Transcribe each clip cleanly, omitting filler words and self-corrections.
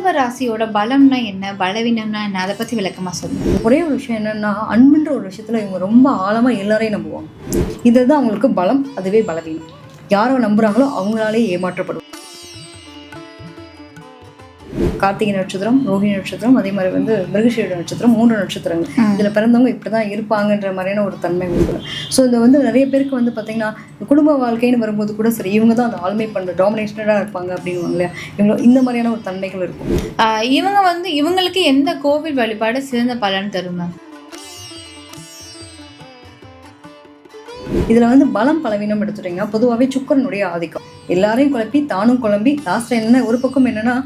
ரிஷப ராசியோட பலம்னா என்ன, பலவீனம்னா என்ன, அதை பத்தி விளக்கமா சொல்லுங்க. ஒரே ஒரு விஷயம் என்னன்னா, அன்புன்ற ஒரு விஷயத்துல இவங்க ரொம்ப ஆழமா எல்லாரையும் நம்புவாங்க. இதுதான் அவங்களுக்கு பலம், அதுவே பலவீனம். யாரோ நம்புறாங்களோ அவங்களாலே ஏமாற்றப்படும். கார்த்திகை நட்சத்திரம், ரோஹிணி நட்சத்திரம், அதே மாதிரி மிருகசீரிட நட்சத்திரம், 3 நட்சத்திரங்கள். இதுல பிறந்தவங்க இப்படிதான் இருப்பாங்கன்ற மாதிரியான ஒரு தன்மை உண்டு. ஸோ இது நிறைய பேருக்கு பார்த்தீங்கன்னா, குடும்ப வாழ்க்கைன்னு வரும்போது கூட சரி, இவங்க தான் அந்த ஆளுமை பண்ற டாமினேஷனடாக இருப்பாங்க அப்படின்வாங்க இல்லையா, இவங்க இந்த மாதிரியான ஒரு தன்மைகள் இருக்கும். இவங்களுக்கு எந்த கோவில் வழிபாடு சிறந்த பலன் தரும்? இதுல பலம் பலவீனம் எடுத்துட்டீங்கன்னா, பொதுவாகவே சுக்கரனுடைய ஆதிக்கம் எல்லாரையும் குழப்பி தானும் குழம்பி லாஸ்ட்ல என்ன ஒரு பக்கம் என்னன்னா,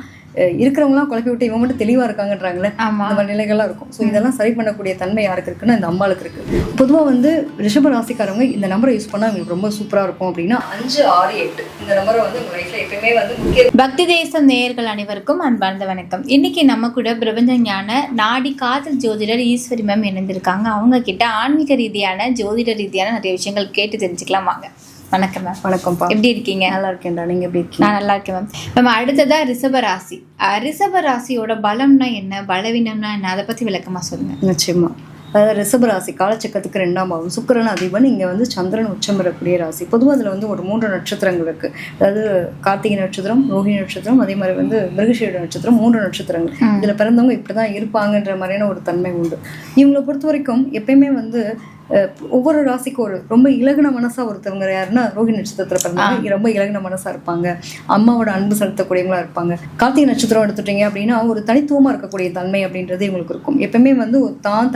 இருக்கிறவங்களாம் குழப்பி விட்டு இவங்க மட்டும் தெளிவா இருக்காங்கன்றாங்களே, அந்த மாதிரி நிலைகள்லாம் இருக்கும். ஸோ இதெல்லாம் சரி பண்ணக்கூடிய தன்மை யாருக்கு இருக்குன்னா, இந்த அம்பாளுக்கு இருக்கு. பொதுவாக ரிஷப ராசிக்காரவங்க இந்த நம்பரை யூஸ் பண்ணா உங்களுக்கு ரொம்ப சூப்பரா இருக்கும். அப்படின்னா 5, 6, 8 இந்த நம்பரை உங்க லைஃப்ல எப்பயுமே முக்கிய. பக்தி தேசம் நேயர்கள் அனைவருக்கும் அன்பார்ந்த வணக்கம். இன்னைக்கு நம்ம கூட பிரபஞ்ச ஞான நாடி காதல் ஜோதிடர் ஈஸ்வரி மேம் இணைந்திருக்காங்க. அவங்க கிட்ட ஆன்மீக ரீதியான ஜோதிட ரீதியான நிறைய விஷயங்கள் கேட்டு தெரிஞ்சுக்கலாம் வாங்க. வணக்கம் மேம். வணக்கம்ப்பா. எப்படி இருக்கீங்க? நல்லா இருக்கேன்டா, நீங்க எப்படி இருக்கீங்க? நான் நல்லா இருக்கேன் மேம். மேம், அடுத்ததா ரிஷப ராசி. ரிஷப ராசியோட பலம்னா என்ன, பலவீனம்னா என்ன, அதை பத்தி விளக்கமா சொல்லுங்க. நிச்சயமா. அதாவது ரிஷப ராசி காலச்சக்கரத்துக்கு 2ஆம் பாவம், சுக்கிரன் அதிபன். இங்கே சந்திரன் உச்சம் பெறக்கூடிய ராசி. பொதுவாக அதில் ஒரு 3 நட்சத்திரங்கள் இருக்கு. அதாவது கார்த்திகை நட்சத்திரம், ரோஹிணி நட்சத்திரம், அதே மாதிரி மிருகசீரிட நட்சத்திரம், 3 நட்சத்திரங்கள். இதில் பிறந்தவங்க இப்படிதான் இருப்பாங்கன்ற மாதிரியான ஒரு தன்மை உண்டு. இவங்களை பொறுத்த வரைக்கும் எப்பயுமே ஒவ்வொரு ராசிக்கும் ரொம்ப இலகுன மனசா ஒருத்தவங்க யாருன்னா, ரோஹிணி நட்சத்திரத்துல பிறந்தவங்க ரொம்ப இலகுன மனசா இருப்பாங்க. அம்மாவோட அன்பு செலுத்தக்கூடியவங்களா இருப்பாங்க. கார்த்திகை நட்சத்திரம் எடுத்துட்டீங்க அப்படின்னா, ஒரு தனித்துவமா இருக்கக்கூடிய தன்மை அப்படின்றது இவங்களுக்கு இருக்கும். எப்பயுமே தான்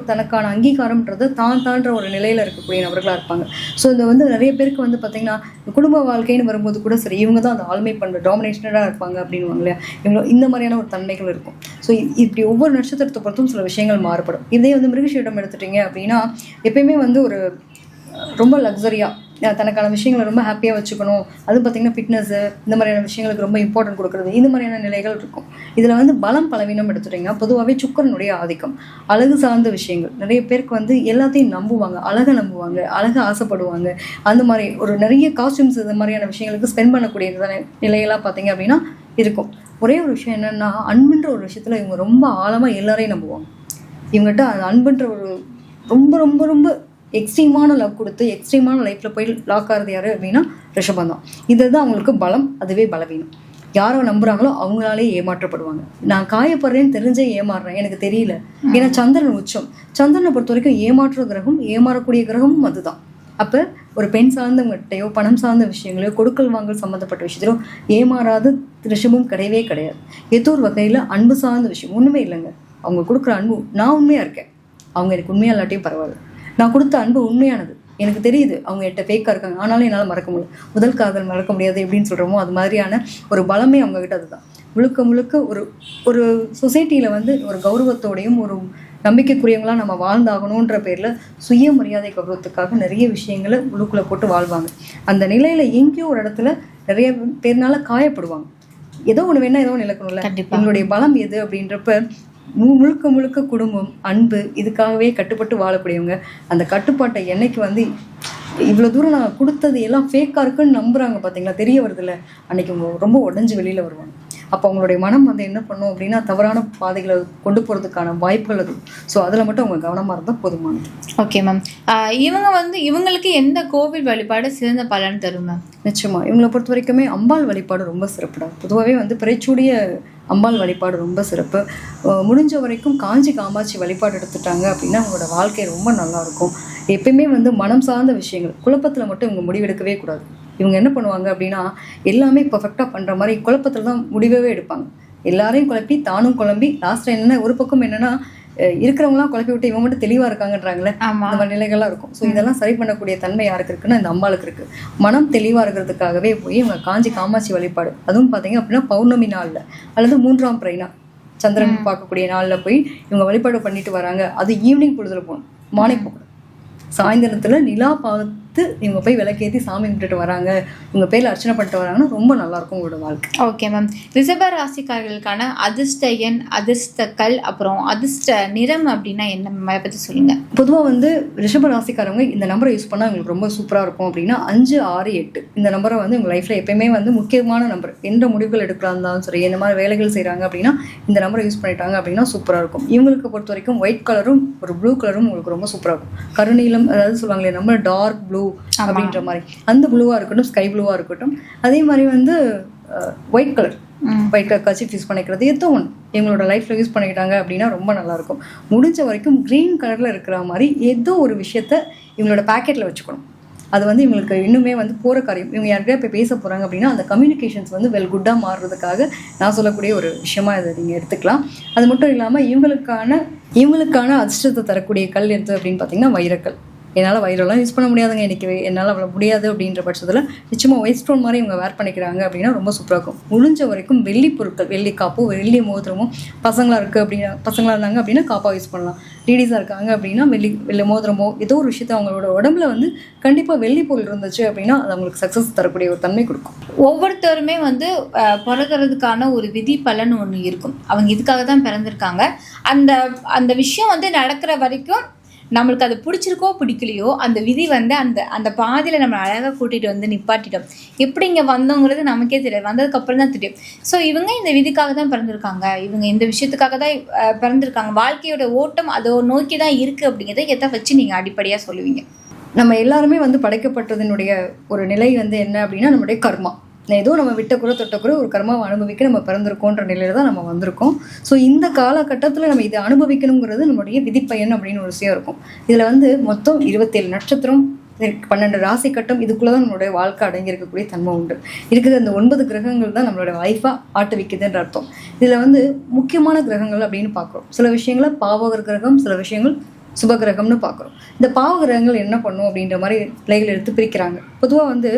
தனக்கான அங்கீகாரம்ன்றது தான்ற ஒரு நிலையில இருக்கக்கூடிய நபர்களா இருப்பாங்க. ஸோ நிறைய பேருக்கு பார்த்தீங்கன்னா, குடும்ப வாழ்க்கைன்னு வரும்போது கூட சரி, இவங்க தான் அந்த ஆளுமை பண்ற டாமினேஷனடா இருப்பாங்க அப்படின்வாங்க இல்லையா, இவங்க இந்த மாதிரியான ஒரு தன்மைகள் இருக்கும். ஸோ இப்படி ஒவ்வொரு நட்சத்திரத்தை பொறுத்தும் சில விஷயங்கள் மாறுபடும். இதே மிருகசீரிடம் எடுத்துட்டீங்க அப்படின்னா, எப்பயுமே ஒரு ரொம்ப லக்ஸரியா தனக்கான விஷயங்களை ரொம்ப ஹாப்பியா வச்சுக்கணும். அதுவும் பார்த்தீங்கன்னா ஃபிட்னஸ் இந்த மாதிரியான விஷயங்களுக்கு ரொம்ப இம்பார்ட்டன்ட் கொடுக்குறது, இந்த மாதிரியான நிலைகள் இருக்கும். இதுல பலம் பலவீனம் எடுத்துட்டீங்கன்னா, பொதுவாகவே சுக்கரனுடைய ஆதிக்கம் அழகு சார்ந்த விஷயங்கள். நிறைய பேருக்கு எல்லாத்தையும் நம்புவாங்க, அழகை நம்புவாங்க, அழகை ஆசைப்படுவாங்க. அந்த மாதிரி நிறைய காஸ்டியூம்ஸ் இந்த மாதிரியான விஷயங்களுக்கு ஸ்பெண்ட் பண்ணக்கூடிய நிலையெல்லாம் பார்த்தீங்க அப்படின்னா இருக்கும். ஒரே ஒரு விஷயம் என்னன்னா, அன்புன்ற ஒரு விஷயத்துல இவங்க ரொம்ப ஆழமா எல்லாரையும் நம்புவாங்க. இவங்ககிட்ட அன்புன்ற ஒரு ரொம்ப ரொம்ப ரொம்ப எக்ஸ்ட்ரீமான லவ் கொடுத்து எக்ஸ்ட்ரீமான லைஃப்ல போய் லாக் ஆகிறது யாரு அப்படின்னா ரிஷபம் தான். இதுதான் அவங்களுக்கு பலம், அதுவே பலவீனம். யாரோ நம்புறாங்களோ அவங்களாலே ஏமாற்றப்படுவாங்க. நான் காயப்படுறேன்னு தெரிஞ்சே ஏமாறுறேன், எனக்கு தெரியல. ஏன்னா சந்திரன் உச்சம். சந்திரனை பொறுத்த வரைக்கும் ஏமாற்ற கிரகம், ஏமாறக்கூடிய கிரகமும் அதுதான். அப்ப ஒரு பெண் சார்ந்தவங்ககிட்டயோ பணம் சார்ந்த விஷயங்களையோ கொடுக்கல் வாங்கல் சம்மந்தப்பட்ட விஷயத்திலோ ஏமாறாத ரிஷபம் கிடையவே கிடையாது. ஏதோ ஒரு வகையில அன்பு சார்ந்த விஷயம் ஒண்ணுமே இல்லைங்க. அவங்க கொடுக்குற அன்பு, நான் உண்மையா இருக்கேன், அவங்க எனக்கு உண்மையா இல்லாட்டியும் பரவாயில்ல, நான் கொடுத்த அன்பு உண்மையானது, எனக்கு தெரியுது அவங்க என்கிட்ட ஃபேக்காக இருக்காங்க, ஆனாலும் என்னால் மறக்க முடியல. முதல் காதல் மறக்க முடியாது எப்படின்னு சொல்கிறோமோ அது மாதிரியான ஒரு பலமே அவங்ககிட்ட அதுதான். முழுக்க முழுக்க ஒரு சொசைட்டியில் ஒரு கௌரவத்தோடையும் ஒரு நம்பிக்கைக்குரியவங்களாம் நம்ம வாழ்ந்தாகணுன்ற பேரில் சுயமரியாதை கௌரவத்துக்காக நிறைய விஷயங்களை உள்ளுக்குள்ளே போட்டு வாழ்வாங்க. அந்த நிலையில் எங்கேயோ ஒரு இடத்துல நிறைய பேர்னால காயப்படுவாங்க. ஏதோ ஒன்று வேணா ஏதோ ஒன்று இழக்கணும்ல. எங்களுடைய பலம் எது அப்படின்றப்ப முழுக்க முழுக்க குடும்பம், அன்பு, இதுக்காகவே கட்டுப்பட்டு வாழக்கூடியவங்க. அந்த கட்டுப்பாட்டை என்னைக்கு இவ்வளோ தூரம் நான் கொடுத்தது எல்லாம் ஃபேக்காக இருக்குன்னு நம்புறாங்க பார்த்தீங்களா, தெரிய வருதுல்ல, அன்னைக்கு அவங்க ரொம்ப உடஞ்சி வெளியில் வருவாங்க. அப்போ அவங்களுடைய மனம் என்ன பண்ணும் அப்படின்னா, தவறான பாதைகளை கொண்டு போகிறதுக்கான வாய்ப்புகள் இருக்கும். ஸோ அதில் மட்டும் அவங்க கவனமாக இருந்தால் போதுமானது. Okay ma'am. இவங்களுக்கு எந்த கோவில் வழிபாடு சிறந்த பலன் தரும் மேம்? நிச்சயமா இவங்களை பொறுத்த வரைக்குமே அம்பாள் வழிபாடு ரொம்ப சிறப்புடா. பொதுவாகவே பிறைச்சூடிய அம்பாள் வழிபாடு ரொம்ப சிறப்பு. முடிஞ்ச வரைக்கும் காஞ்சி காமாட்சி வழிபாடு எடுத்துட்டாங்க அப்படின்னா அவங்களோட வாழ்க்கை ரொம்ப நல்லாயிருக்கும். எப்பயுமே மனம் சார்ந்த விஷயங்கள் குழப்பத்தில் மட்டும் இவங்க முடிவெடுக்கவே கூடாது. இவங்க என்ன பண்ணுவாங்க அப்படின்னா, எல்லாமே பர்ஃபெக்டாக பண்ணுற மாதிரி குழப்பத்தில் தான் முடிவே எடுப்பாங்க. எல்லாரையும் குழப்பி தானும் குழம்பி லாஸ்ட்டில் என்னென்ன ஒரு பக்கம் என்னென்னா, இருக்கிறவங்களாம் குழப்பி விட்டு இவங்க மட்டும் தெளிவாக இருக்காங்கன்றாங்களே, அந்த மாதிரி நிலைகள்லாம் இருக்கும். ஸோ இதெல்லாம் சரி பண்ணக்கூடிய தன்மை யாருக்கு இருக்குன்னா, இந்த அம்பாளுக்கு இருக்குது. மனம் தெளிவாக இருக்கிறதுக்காகவே போய் இவங்க காஞ்சி காமாட்சி வழிபாடு, அதுவும் பார்த்தீங்க அப்படின்னா பௌர்ணமி நாளில் அல்லது 3ஆம் பிறைனா சந்திரன் பார்க்கக்கூடிய நாளில் போய் இவங்க வழிபாடு பண்ணிட்டு வராங்க. அது ஈவினிங் பொழுதுல போகணும், மாலை போகணும். சாயந்தரத்தில் நிலா பார்த்து எடுத்து இவங்க போய் விளக்கேற்றி சாமி கும்பிட்டுட்டு வராங்க, இவங்க பேரில் அர்ச்சனை பண்ணிட்டு வராங்கன்னா ரொம்ப நல்லாயிருக்கும் உங்களோட வாழ்க்கை. Okay ma'am. ரிஷப ராசிக்காரர்களுக்கான அதிர்ஷ்ட எண், அதிர்ஷ்டக்கல், அப்புறம் அதிர்ஷ்ட நிறம் அப்படின்னா என்ன மேம், அதை பற்றி சொல்லுங்கள். பொதுவாக வந்து ரிஷப ராசிக்காரவங்க இந்த நம்பரை யூஸ் பண்ணால் உங்களுக்கு ரொம்ப சூப்பராக இருக்கும் அப்படின்னா 5, 6, 8 இந்த நம்பரை வந்து உங்கள் லைஃப்பில் எப்பயுமே வந்து முக்கியமான நம்பர். எந்த முடிவுகள் எடுக்கலாம் இருந்தாலும் சரி, இந்த மாதிரி வேலைகள் செய்கிறாங்க அப்படின்னா இந்த நம்பரை யூஸ் பண்ணிட்டாங்க அப்படின்னா சூப்பராக இருக்கும். இவங்களுக்கு பொறுத்த வரைக்கும் ஒயிட் கலரும் ஒரு ப்ளூ கலரும் உங்களுக்கு ரொம்ப சூப்பராக இருக்கும். கருநீலம், அதாவது சொல்லுவாங்களே நம்ம டார்க் ப்ளூ அப்படின்ற மாதிரி, அந்த ப்ளூவாக இருக்கட்டும், ஸ்கை ப்ளூவாக இருக்கட்டும், அதே மாதிரி வந்து white colour, white colour kerchief use பண்ணிக்கிறது, ஏதோ ஒன்று எங்களோட லைஃப்பில் யூஸ் பண்ணிக்கிட்டாங்க அப்படின்னா ரொம்ப நல்லாயிருக்கும். முடிஞ்ச வரைக்கும் க்ரீன் கலரில் இருக்கிற மாதிரி ஏதோ ஒரு விஷயத்த இவங்களோட பேக்கெட்டில் வச்சுக்கணும். அது வந்து இவங்களுக்கு இன்னுமே வந்து போகிற காரியம். இவங்க யார்கிட்டயா போய் பேச போகிறாங்க அப்படின்னா அந்த கம்யூனிகேஷன்ஸ் வந்து குட்டாக மாறுறதுக்காக நான் சொல்லக்கூடிய ஒரு விஷயமா இதை நீங்கள் எடுத்துக்கலாம். அது மட்டும் இல்லாமல் இவங்களுக்கான அதிர்ஷ்டத்தை தரக்கூடிய கல் எது அப்படின்னு பார்த்தீங்கன்னா வைரக்கல். என்னால் வைரெல்லாம் யூஸ் பண்ண முடியாதுங்க, எனக்கு என்னால் அவ்வளோ முடியாது அப்படின்ற பட்சத்தில் நிச்சயமாக ஒயிட் ஸ்டோன் மாதிரி இவங்க வேர் பண்ணிக்கிறாங்க அப்படின்னா ரொம்ப சூப்பராக இருக்கும். முடிஞ்ச வரைக்கும் வெள்ளி பொருட்கள், வெள்ளி காப்போ வெள்ளி மோதிரமும், பசங்களாக இருந்தாங்க அப்படின்னா காப்பாக யூஸ் பண்ணலாம். லேடிஸாக இருக்காங்க அப்படின்னா வெள்ளி மோதிரமோ ஏதோ ஒரு விஷயத்த அவங்களோட உடம்புல வந்து கண்டிப்பாக வெள்ளி பொருள் இருந்துச்சு அப்படின்னா அது அவங்களுக்கு சக்ஸஸ் தரக்கூடிய ஒரு தன்மை கொடுக்கும். ஒவ்வொருத்தருமே வந்து பிறக்கிறதுக்கான ஒரு விதி பலன் ஒன்று இருக்கும். அவங்க இதுக்காக தான் பிறந்திருக்காங்க. அந்த விஷயம் வந்து நடக்கிற வரைக்கும் நம்மளுக்கு அது பிடிச்சிருக்கோ பிடிக்கலையோ அந்த விதி வந்து அந்த பாதியில் நம்ம அழகாக கூட்டிகிட்டு வந்து நிப்பாட்டிட்டோம். எப்படி இங்கே வந்தோங்கிறது நமக்கே தெரியாது, வந்ததுக்கப்புறம் தான் தெரியும். ஸோ இவங்க இந்த விதிக்காக தான் பிறந்திருக்காங்க, இவங்க இந்த விஷயத்துக்காக தான் பிறந்திருக்காங்க, வாழ்க்கையோட ஓட்டம் அதை நோக்கி தான் இருக்குது அப்படிங்கிறத எதை வச்சு நீங்கள் அடிப்படையாக சொல்லுவீங்க? நம்ம எல்லாருமே வந்து படைக்கப்பட்டதனுடைய ஒரு நிலை வந்து என்ன அப்படின்னா நம்மளுடைய கர்மா. ஏதோ நம்ம விட்டக்குறை தொட்டக்குறை ஒரு கர்மாவை அனுபவிக்க நம்ம பிறந்திருக்கோன்ற நிலையில தான் நம்ம வந்திருக்கோம். ஸோ இந்த காலகட்டத்தில் நம்ம இதை அனுபவிக்கணுங்கிறது நம்மளுடைய விதிப்பயன் அப்படின்னு ஒரு விஷயம் இருக்கும். இதில் வந்து மொத்தம் 27 நட்சத்திரம், 12 ராசி கட்டம், இதுக்குள்ளே தான் நம்மளுடைய வாழ்க்கை அடங்கி இருக்கக்கூடிய தன்மை உண்டு. இருக்குது அந்த 9 கிரகங்கள் தான் நம்மளோட லைஃபாக ஆட்டுவிக்குதுன்ற அர்த்தம். இதில் வந்து முக்கியமான கிரகங்கள் அப்படின்னு பார்க்குறோம். சில விஷயங்களை பாவகர் கிரகம், சில விஷயங்கள் சுபகிரகம்னு பார்க்குறோம். இந்த பாவகிரகங்கள் என்ன பண்ணும் அப்படின்ற மாதிரி நிலைகள் எடுத்து பிரிக்கிறாங்க. பொதுவாக வந்து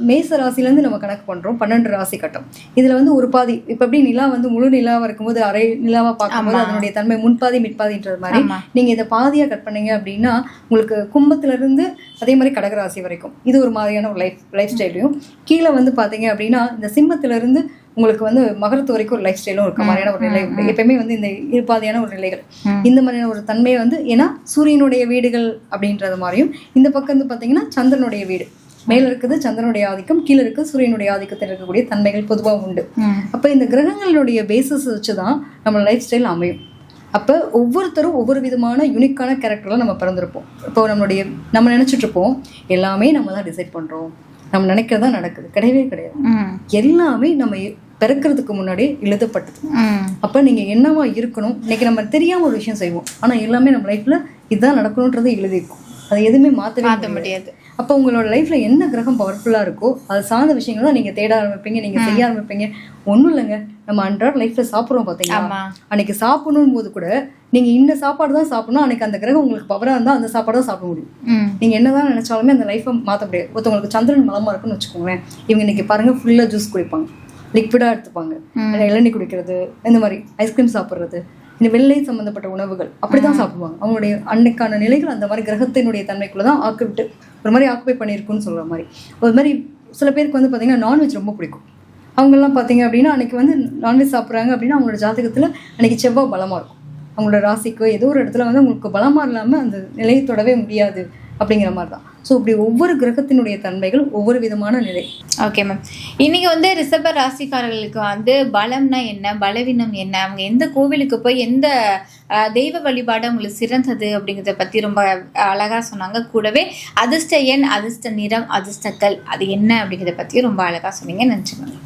மேச ராசிலேருந்து நம்ம கணக்கு பண்ணுறோம் 12 ராசி கட்டம். இதில் வந்து ஒரு பாதி, இப்போ எப்படி நிலா வந்து முழு நிலாவாக இருக்கும்போது அரை நிலாவாக பார்க்கும்போது அதனுடைய தன்மை முன்பாதி மிட்பாதின்றது மாதிரி நீங்கள் இதை பாதியாக கட் பண்ணீங்க அப்படின்னா உங்களுக்கு கும்பத்திலேருந்து அதே மாதிரி கடகராசி வரைக்கும் இது ஒரு மாதிரியான ஒரு லைஃப் ஸ்டைலையும், கீழே வந்து பார்த்தீங்க அப்படின்னா இந்த சிம்மத்திலேருந்து உங்களுக்கு வந்து மகரத்து வரைக்கும் ஒரு லைஃப் ஸ்டைலும் இருக்க மாதிரியான ஒரு நிலை உண்டு. எப்பயுமே வந்து இந்த இருபாதியான ஒரு நிலைகள், இந்த மாதிரியான ஒரு தன்மையை வந்து ஏன்னா சூரியனுடைய வீடுகள் அப்படின்றது மாதிரியும், இந்த பக்கம் வந்து பார்த்தீங்கன்னா சந்திரனுடைய வீடு, மேல இருக்குது சந்திரனுடைய ஆதிக்கம், கீழே இருக்குது சூரியனுடைய ஆதிக்கத்தில் இருக்கக்கூடிய தன்மைகள் பொதுவாக உண்டு. அப்போ இந்த கிரகங்களுடைய பேசிஸ் வச்சுதான் நம்ம லைஃப் ஸ்டைல் அமையும். அப்போ ஒவ்வொருத்தரும் ஒவ்வொரு விதமான யூனிக்கான கேரக்டர்லாம் நம்ம பிறந்திருப்போம். இப்போ நம்ம நினைச்சிட்டு இருப்போம் எல்லாமே நம்ம தான் டிசைட் பண்றோம், நம்ம நினைக்கிறதா நடக்குது. கிடையவே கிடையாது. எல்லாமே நம்ம பிறக்கிறதுக்கு முன்னாடி எழுதப்பட்டது. அப்ப நீங்க என்னவா இருக்கணும், இன்னைக்கு நம்ம தெரியாம ஒரு விஷயம் செய்வோம், ஆனா எல்லாமே நம்ம லைஃப்ல இதுதான் நடக்கணும்ன்றது எழுதியிருக்கும். அதை எதுவுமே மாற்ற முடியாது. அப்போ உங்களோட லைஃப்ல என்ன கிரகம் பவர்ஃபுல்லா இருக்கோ அது சார்ந்த விஷயங்கள் தான் நீங்க தேட ஆரம்பிப்பீங்க, நீங்க செய்ய ஆரம்பிப்பீங்க. ஒன்றும் இல்லைங்க, நம்ம அன்றாட லைஃப்ல சாப்பிட்றோம் பார்த்தீங்களா, அன்னைக்கு சாப்பிடணும் போது கூட நீங்க இந்த சாப்பாடு தான் சாப்பிடணும், அன்னைக்கு அந்த கிரகம் உங்களுக்கு பவரா இருந்தா அந்த சாப்பாடு தான் சாப்பிட முடியும். நீங்க என்னதான் நினைச்சாலுமே அந்த லைஃப்பை மாற்ற முடியாது. ஒருத்தவங்களுக்கு சந்திரன் பலமா இருக்குன்னு வச்சுக்கோங்களேன், இவங்க இன்னைக்கு பாருங்க ஃபுல்லா ஜூஸ் குடிப்பாங்க, லிக்விடா எடுத்துப்பாங்க, இளநீர் குடிக்கிறது, இந்த மாதிரி ஐஸ்கிரீம் சாப்பிட்றது, இந்த வெள்ளை சம்பந்தப்பட்ட உணவுகள் அப்படிதான் சாப்பிடுவாங்க. அவங்களுடைய அன்னைக்கான நிலைகள் அந்த மாதிரி கிரகத்தினுடைய தன்மைக்குள்ளதான் ஆக்கிவிட்டு ஒரு மாதிரி ஆக்குபை பண்ணியிருக்குன்னு சொல்ற மாதிரி. ஒரு மாதிரி சில பேருக்கு வந்து பார்த்தீங்கன்னா நான்வெஜ் ரொம்ப பிடிக்கும். அவங்கெல்லாம் பார்த்தீங்க அப்படின்னா அன்னைக்கு வந்து நான்வெஜ் சாப்பிட்றாங்க அப்படின்னா அவங்களோட ஜாதகத்தில் அன்னைக்கு செவ்வாய் பலமாக இருக்கும். அவங்களோட ராசிக்கு ஏதோ ஒரு இடத்துல வந்து அவங்களுக்கு பலமாக இல்லாமல் அந்த நிலையை தொடவே முடியாது அப்படிங்கிற மாதிரி தான். ஸோ இப்படி ஒவ்வொரு கிரகத்தினுடைய தன்மைகள் ஒவ்வொரு விதமான நிலை. ஓகே மேம், இன்னைக்கு வந்து ரிஷப ராசிக்காரர்களுக்கு வந்து பலம்னா என்ன, பலவீனம் என்ன, அவங்க எந்த கோவிலுக்கு போய் எந்த தெய்வ வழிபாடு அவங்களுக்கு சிறந்தது அப்படிங்கிறத பற்றி ரொம்ப அழகாக சொன்னாங்க. கூடவே அதிர்ஷ்ட எண், அதிர்ஷ்ட நிறம், அதிர்ஷ்டக்கல் அது என்ன அப்படிங்கிறத பற்றி ரொம்ப அழகாக சொன்னீங்க. நன்றி மேம்.